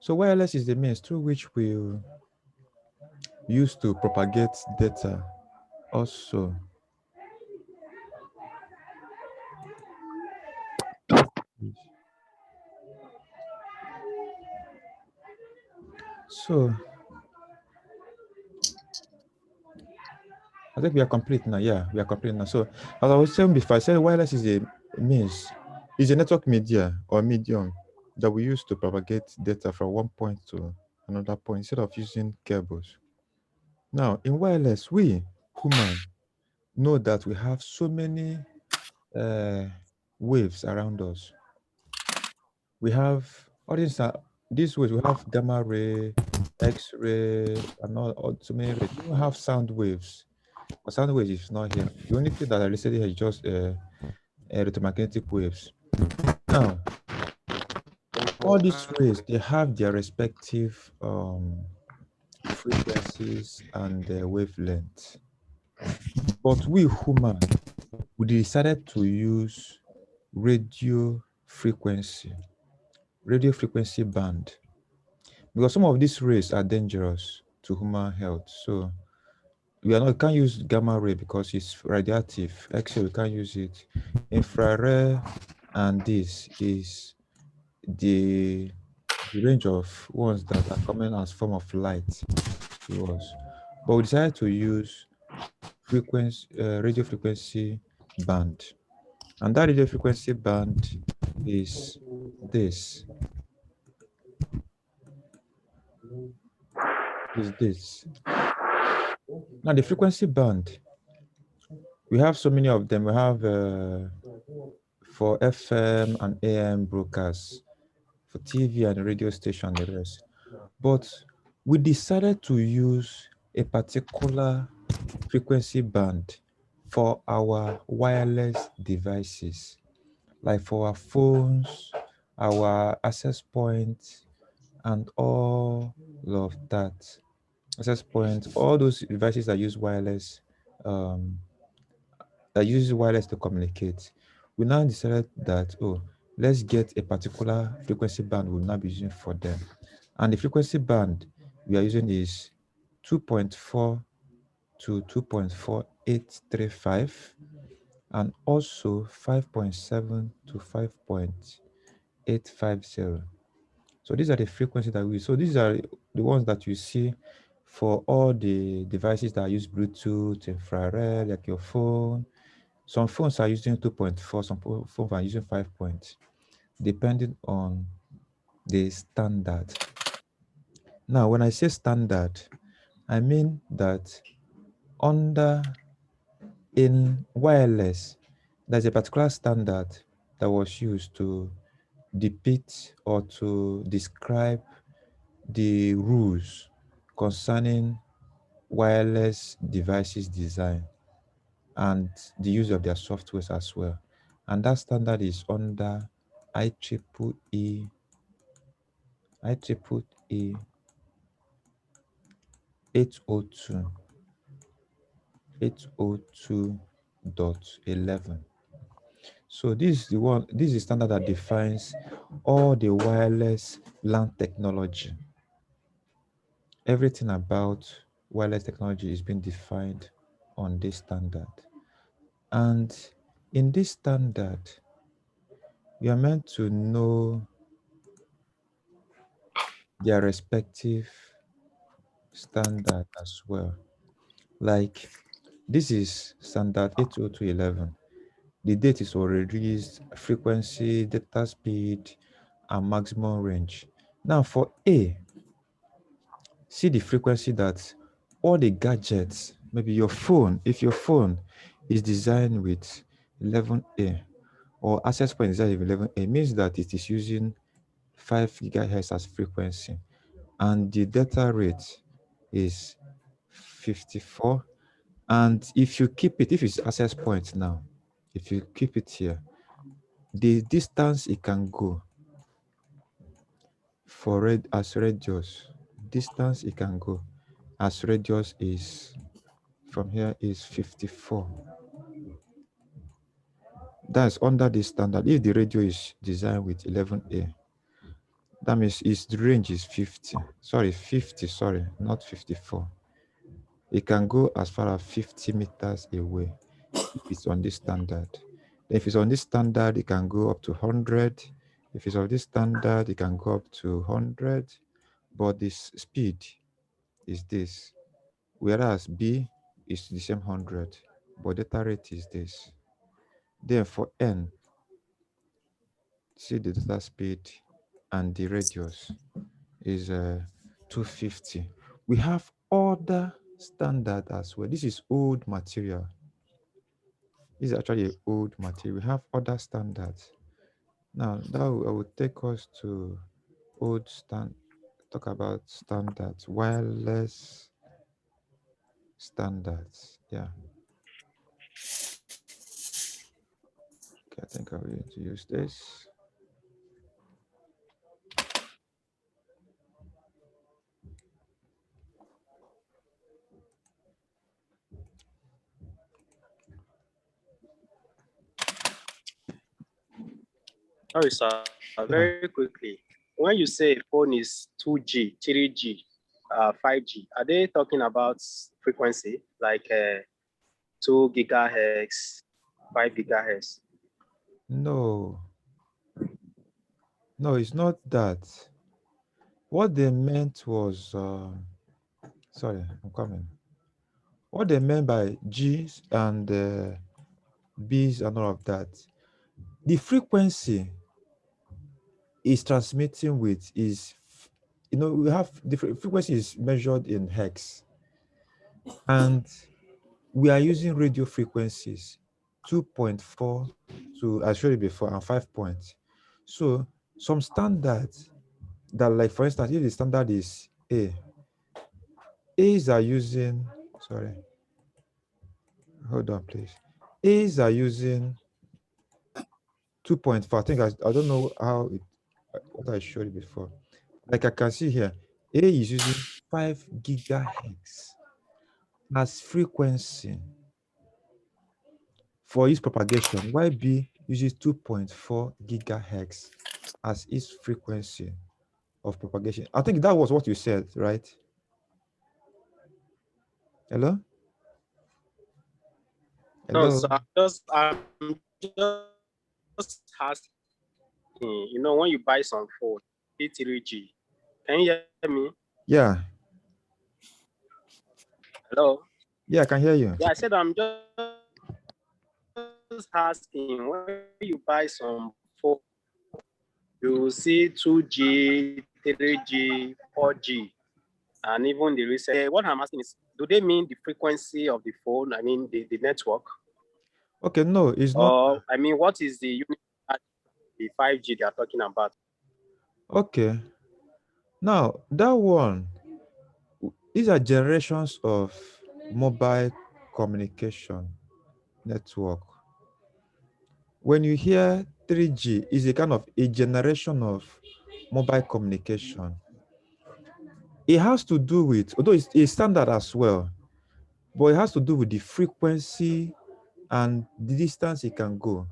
So wireless is the means through which we use to propagate data also. So I think we are complete now. Yeah, we are complete now. So as I was saying before, I said wireless is a means, is a network media or medium that we use to propagate data from one point to another point instead of using cables. Now, in wireless, we human know that we have so many uh, waves around us. We have these waves. We have gamma ray, X-ray, and all so many rays. We don't have sound waves. But sound waves is not here. The only thing that I listed here is just electromagnetic waves. Now, all these rays they have their respective frequencies and wavelengths. But we human, we decided to use radio frequency, radio frequency band, because some of these rays are dangerous to human health. So we can't use gamma ray because it's radioactive. X-ray we can't use it. Infrared and this is the range of ones that are coming as form of light to us. But we decided to use radio frequency band, and that radio frequency band is this. Is this. Now the frequency band, we have so many of them. We have for FM and AM broadcasts, for TV and radio station, the rest. But we decided to use a particular frequency band for our wireless devices, like for our phones, our access points, and all of that. Access points, all those devices that use um, wireless to communicate. We now decided that, oh, let's get a particular frequency band we'll now be using for them. And the frequency band we are using is 2.4 to 2.4835, and also 5.7 to 5.850. So these are the frequencies that we use. So these are the ones that you see for all the devices that use Bluetooth, infrared, like your phone. Some phones are using 2.4, some phones are using 5 point, depending on the standard. Now, when I say standard, I mean that under in wireless, there's a particular standard that was used to depict or to describe the rules concerning wireless devices design and the use of their softwares as well. And that standard is under IEEE, IEEE 802, 802.11. So this is the standard that defines all the wireless LAN technology. Everything about wireless technology is being defined on this standard. And in this standard, you are meant to know their respective standard as well. Like this is standard 802.11. The date is released, frequency, data speed, and maximum range. Now for A, see the frequency that all the gadgets, maybe your phone, if your phone is designed with 11A or access point is designed with 11A, means that it is using 5 gigahertz as frequency, and the data rate is 54. And if you keep it, if it's access point now, if you keep it here, the distance it can go for as radius, distance it can go as radius is from here is 54. That's under this standard. If the radio is designed with 11A, That means the range is 50. Sorry, 50, sorry, not 54. It can go as far as 50 meters away if it's on this standard. If it's on this standard, it can go up to 100. If it's on this standard, it can go up to 100. But this speed is this. Whereas B is the same 100, but data rate is this. Then for N, see the data speed and the radius is 250. We have other standard as well. This is old material. This is actually old material. We have other standards. Now that will take us to talk about standards, wireless standards. Yeah. Okay, I think I'm going to use this. Sorry, sir. Very quickly. When you say phone is 2G, 3G, 5G, are they talking about frequency like 2 gigahertz, 5 gigahertz? No, no, it's not that. What they meant was, sorry, I'm coming. What they meant by G's and B's and all of that, the frequency is transmitting with is, we have different frequencies measured in hertz, and we are using radio frequencies 2.4 to, I showed you before, and 5 points. So some standards that, like for instance, if the standard is A's are using, sorry, hold on please. A's are using 2.4. I think I don't know how what I showed you before. Like I can see here, A is using 5 gigahertz as frequency for its propagation, while B uses 2.4 gigahertz as its frequency of propagation. I think that was what you said, right? Hello? No, Hello? so I'm just asking, when you buy some phone, P3G, can you hear me? Yeah. Hello? Yeah, I can hear you. Yeah, I said I'm just asking, when you buy some phone, you see 2G, 3G, 4G, and even the recent. What I'm asking is, do they mean the frequency of the phone? I mean the network? Okay, no, it's not. Or I mean, what is the unit, the 5G they are talking about? Okay. Now, that one, these are generations of mobile communication network. When you hear 3G, is a kind of a generation of mobile communication. It has to do with, although it's a standard as well, but it has to do with the frequency and the distance it can go,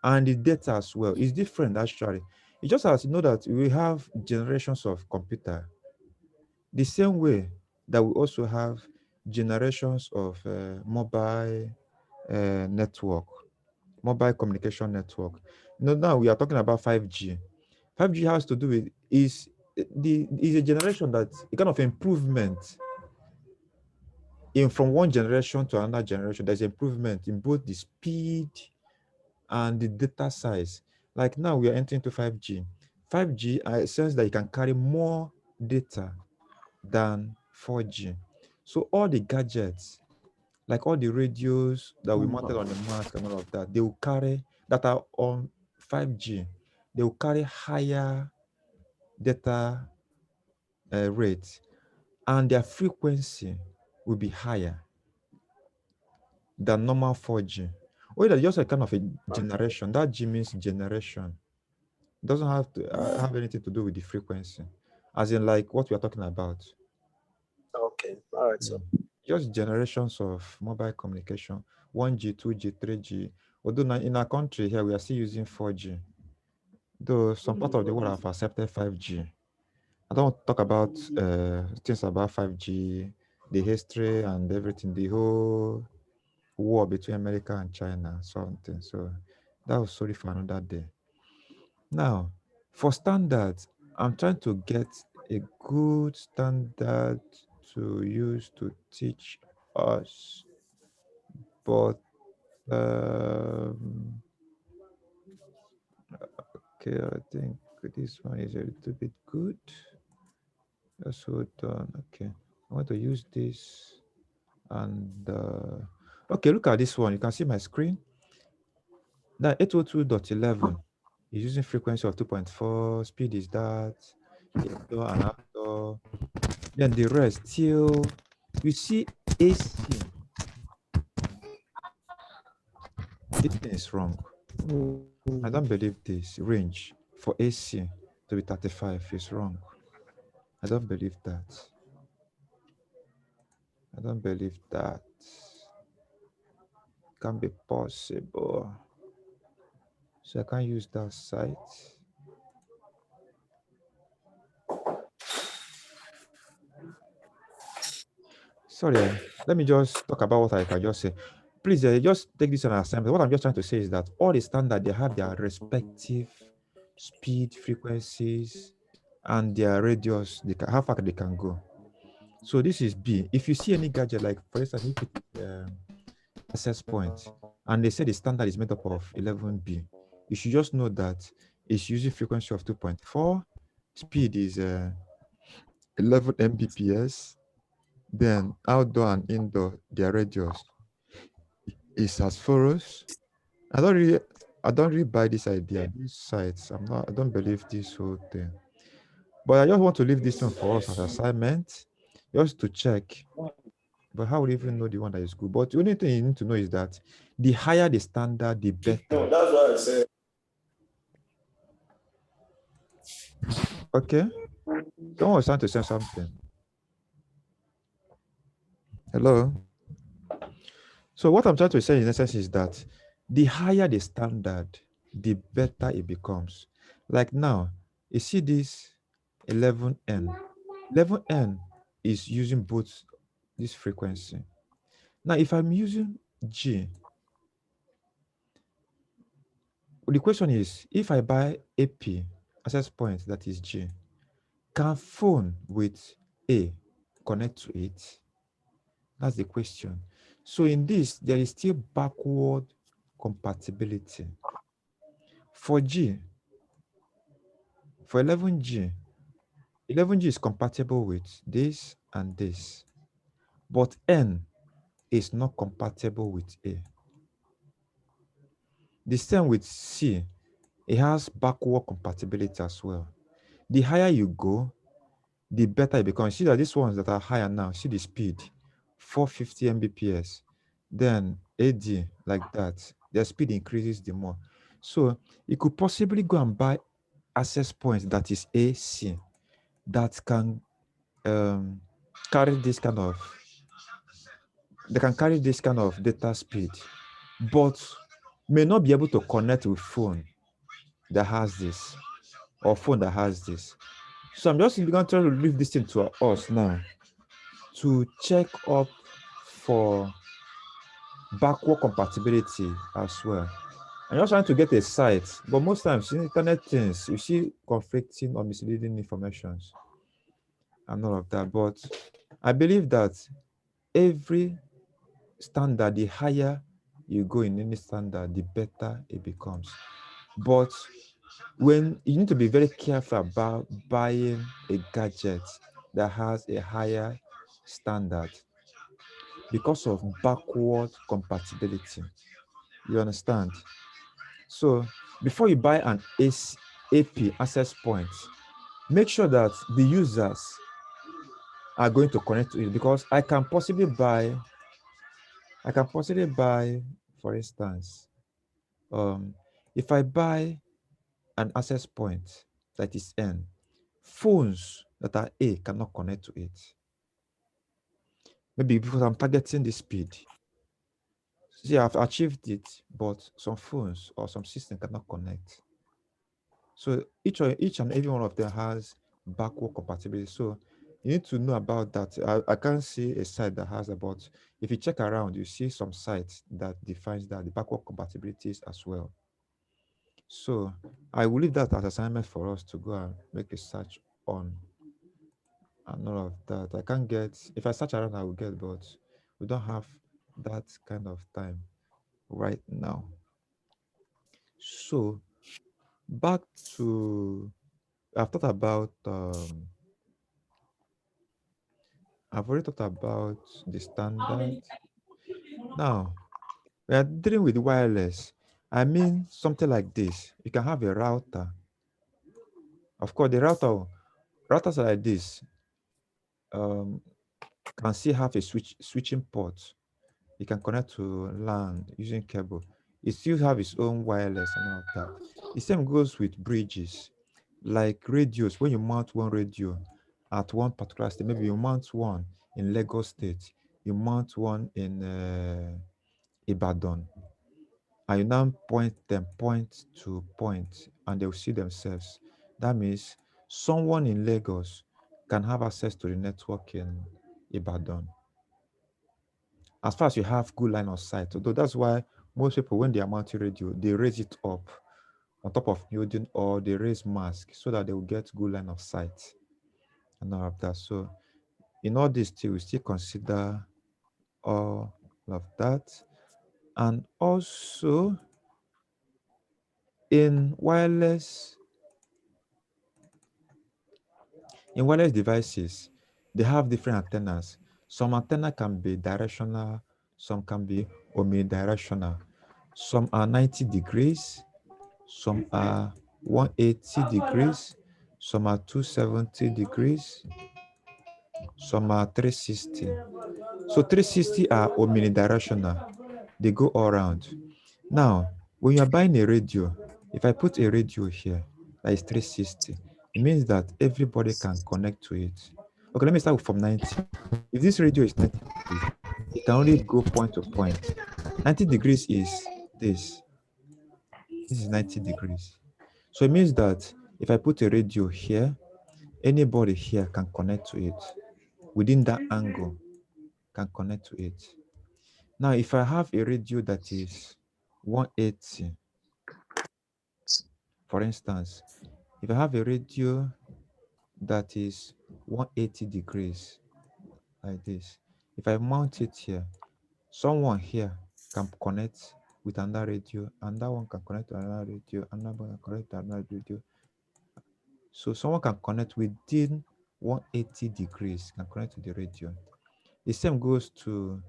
and the data as well. It's different actually. It just has to know that we have generations of computer, the same way that we also have generations of mobile network, mobile communication network. Now we are talking about 5G. 5G has to do with is a generation that a kind of improvement in from one generation to another generation. There's improvement in both the speed and the data size. Like now we are entering to 5G. 5G, I sense that it can carry more data than 4G. So all the gadgets, like all the radios that we mounted on the mask and all of that, they will carry that are on 5G. They will carry higher data rate, and their frequency will be higher than normal 4G. Or that just a kind of a generation. That G means generation. Doesn't have to have anything to do with the frequency, as in like what we are talking about. Okay, all right, Yeah. so Just generations of mobile communication, 1G, 2G, 3G. Although in our country here, we are still using 4G. though some part of the world have accepted 5G. I don't want to talk about things about 5G, the history and everything, the whole war between America and China, something. So that was sorry for another day. Now, for standards, I'm trying to get a good standard to use to teach us, but okay, I think this one is a little bit good. Just hold on. Okay, I want to use this and okay, look at this one. You can see my screen. Now 802.11 is using frequency of 2.4. Speed is that indoor and outdoor. Then the rest still you see AC. This thing is wrong. I don't believe this range for AC to be 35 is wrong. I don't believe that. I don't believe that. Can be possible. So I can't use that site. Sorry, let me just talk about what I can just say. Please just take this on assignment. What I'm just trying to say is that all the standard, they have their respective speed, frequencies, and their radius, how far they can go. So this is B. If you see any gadget, like for instance, if it access point, and they say the standard is made up of 11B, you should just know that it's using frequency of 2.4, speed is 11 Mbps, then outdoor and indoor, their radius is as follows. I don't really buy this idea, these sites. I don't believe this whole thing. But I just want to leave this one for us as assignment, just to check. But how would you even know the one that is good? But the only thing you need to know is that the higher the standard, the better. No, that's what I said. Okay? Someone was trying to say something. Hello? So what I'm trying to say in essence is that the higher the standard, the better it becomes. Like now, you see this 11N. 11N is using both this frequency. Now, if I'm using G, the question is, if I buy AP, access point that is G, can phone with A connect to it? That's the question. So in this, there is still backward compatibility. For G, for 11G, 11G is compatible with this and this, but N is not compatible with A. The same with C, it has backward compatibility as well. The higher you go, the better it becomes. See that these ones that are higher now, see the speed, 450 Mbps, then AD like that, their speed increases the more. So you could possibly go and buy access points that is AC that can carry this kind of, they can carry this kind of data speed, but may not be able to connect with phone that has this or phone that has this. So I'm just going to try to leave this thing to us now to check up for backward compatibility as well. I'm just trying to get a site, but most times in internet things, you see conflicting or misleading informations and all of that. But I believe that every standard, the higher you go in any standard, the better it becomes. But when you need to be very careful about buying a gadget that has a higher standard because of backward compatibility. You understand? So before you buy an AP access point, make sure that the users are going to connect to it, because I can possibly buy, for instance, if I buy an access point that is N, phones that are A cannot connect to it. Maybe because I'm targeting the speed. See, I've achieved it, but some phones or some system cannot connect. So each and every one of them has backward compatibility. So you need to know about that. I can't see a site that has about, if you check around, you see some sites that defines that the backward compatibilities as well. So I will leave that as assignment for us to go and make a search on and all of that. I can't get, if I search around, I will get, but we don't have that kind of time right now. So back to, I've thought about, I've already thought about the standard. Now, we are dealing with wireless. I mean, something like this. You can have a router. Of course, the routers are like this. Can still have a switching port. You can connect to LAN using cable. It still have its own wireless and all of that. The same goes with bridges, like radios. When you mount one radio at one particular state, maybe you mount one in Lagos State, you mount one in Ibadan, and you now point them point to point, and they'll see themselves. That means someone in Lagos can have access to the network in Ibadan as far as you have good line of sight. Although that's why most people, when they are mounting radio, they raise it up on top of building, or they raise mask so that they will get good line of sight and all of that. So in all this, we still consider all of that. And also in wireless devices, they have different antennas. Some antenna can be directional, some can be omnidirectional. Some are 90 degrees, some are 180 degrees, some are 270 degrees, some are 360. So 360 are omnidirectional. They go all around. Now, when you are buying a radio, if I put a radio here that is 360, it means that everybody can connect to it. Okay, let me start from 90. If this radio is 90 degrees, it can only go point to point. 90 degrees is this. This is 90 degrees. So it means that if I put a radio here, anybody here can connect to it. Within that angle, can connect to it. Now, if I have a radio that is 180, for instance, if I have a radio that is 180 degrees, like this, if I mount it here, someone here can connect with another radio, and that one can connect to another radio, another one can connect to another radio. So someone can connect within 180 degrees, can connect to the radio. The same goes to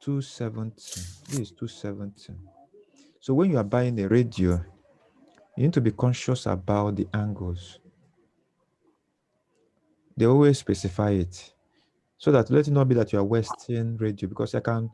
270. This is 270. So when you are buying a radio, you need to be conscious about the angles. They always specify it so that let it not be that you are wasting radio, because you can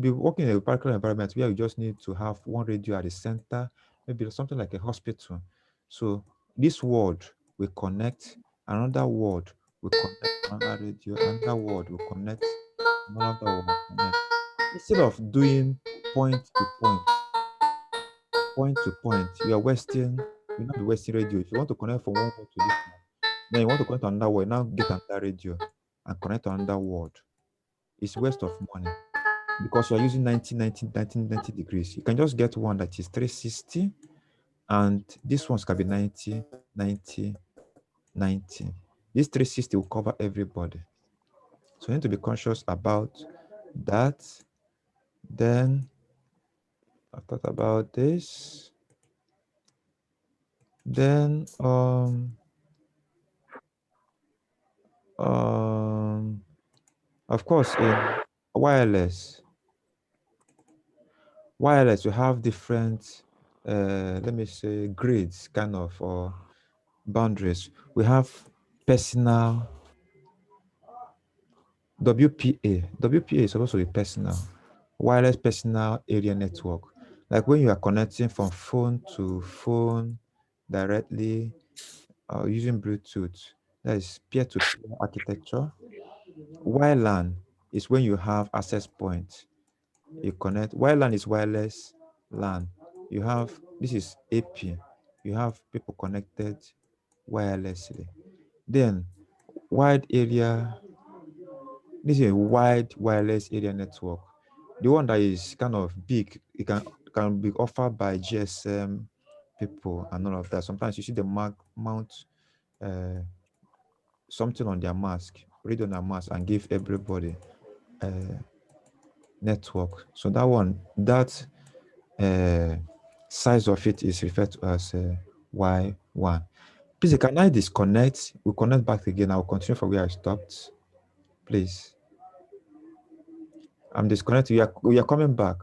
be working in a particular environment where you just need to have one radio at the center, maybe something like a hospital. So this word will connect, another word will connect another radio, another word will connect, another word will connect. Instead of doing point to point, you will not be wasting radio. If you want to connect from one word to this one, then you want to connect to another word, now get another radio and connect to another word. It's waste of money because you're using 90 degrees. You can just get one that is 360, and this ones can be 90, 90, 90. This 360 will cover everybody. So you need to be conscious about that. Then I thought about this. Then of course in wireless you have different let me say grades kind of, or boundaries. We have personal, WPA is supposed to be personal, wireless personal area network, like when you are connecting from phone to phone directly using Bluetooth. That is peer-to-peer architecture. WLAN is when you have access point, you connect. WLAN is wireless LAN. You have, this is AP. you have people connected wirelessly. Then wide area, this is a wide wireless area network. The one that is kind of big, it can be offered by GSM people and all of that. Sometimes you see them mount something on their mask, read on their mask, and give everybody network. So that one, that size of it is referred to as Y1. Please, can I disconnect? We'll connect back again. I'll continue from where I stopped. Please. I'm disconnected. We are coming back.